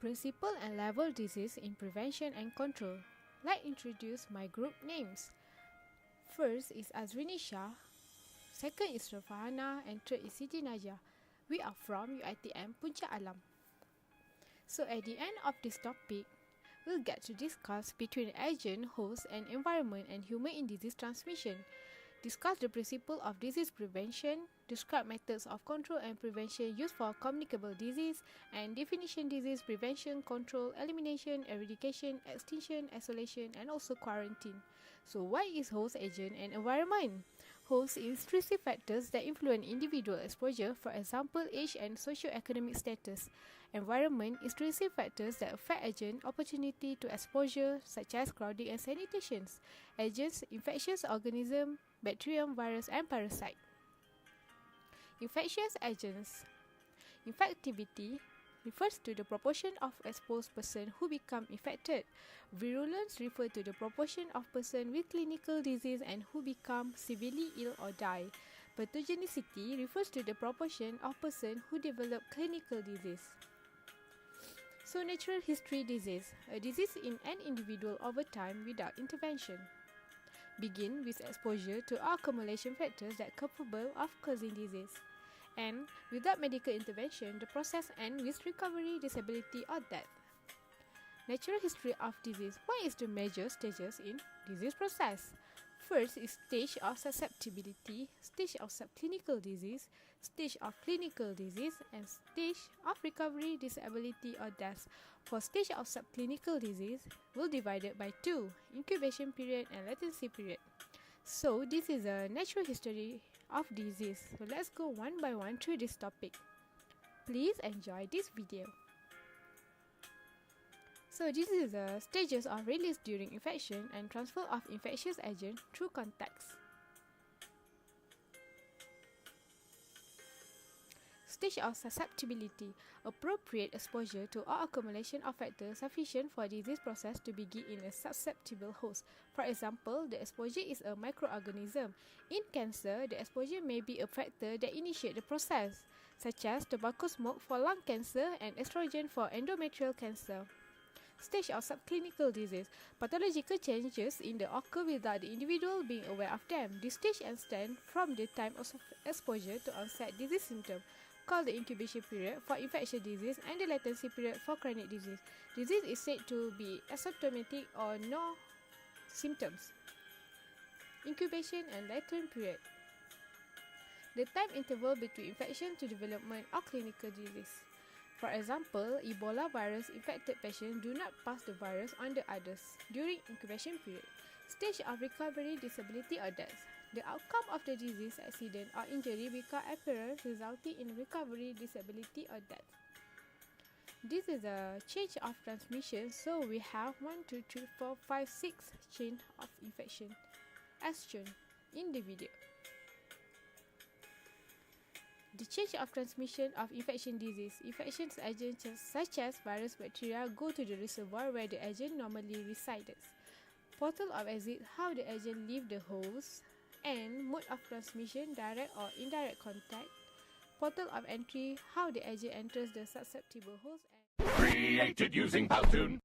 Principle and level disease in prevention and control. Let's introduce my group names. First is Azrini Shah, second is Rafahana, and third is Siti Najah. We are from UiTM Puncak Alam. So at the end of this topic, we'll get to discuss between agent, host, and environment and human in disease transmission. Discuss the principle of disease prevention, describe methods of control and prevention used for communicable disease, and definition disease prevention, control, elimination, eradication, extinction, isolation, and also quarantine. So what is host, agent, and environment? Host is intrusive factors that influence individual exposure, for example, age and socio-economic status. Environment is intrusive factors that affect agent opportunity to exposure, such as crowding and sanitation. Agents, infectious organism, bacterium, virus, and parasite. Infectious agents. Infectivity refers to the proportion of exposed person who become infected. Virulence refers to the proportion of person with clinical disease and who become severely ill or die. Pathogenicity refers to the proportion of person who develop clinical disease. So natural history disease, a disease in an individual over time without intervention. Begin with exposure to accumulation factors that are capable of causing disease. And without medical intervention, the process ends with recovery, disability, or death. Natural history of disease. What is the major stages in disease process? First is stage of susceptibility, stage of subclinical disease, stage of clinical disease, and stage of recovery, disability, or death. For stage of subclinical disease, we'll divide it by two, incubation period and latency period. So this is a natural history of disease. So let's go one by one through this topic. Please enjoy this video. So this is the stages of release during infection and transfer of infectious agent through contacts. Stage of susceptibility. Appropriate exposure to or accumulation of factors sufficient for disease process to begin in a susceptible host. For example, the exposure is a microorganism. In cancer, the exposure may be a factor that initiates the process, such as tobacco smoke for lung cancer and estrogen for endometrial cancer. Stage of subclinical disease. Pathological changes in the occur without the individual being aware of them. This stage extends from the time of exposure to onset disease symptom, called the incubation period for infectious disease and the latency period for chronic disease. Disease is said to be asymptomatic or no symptoms. Incubation and latent period. The time interval between infection to development of clinical disease. For example, Ebola virus infected patients do not pass the virus on the others during incubation period. Stage of recovery, disability, or death. The outcome of the disease, accident, or injury become apparent, resulting in recovery, disability, or death. This is a change of transmission, so we have 1, 2, 3, 4, 5, 6 chain of infection, as shown in the video. The change of transmission of infection disease. Infectious agents such as virus, bacteria go to the reservoir where the agent normally resides. Portal of exit, how the agent leave the host, and mode of transmission, direct or indirect contact. Portal of entry, how the agent enters the susceptible host. Created using Powtoon.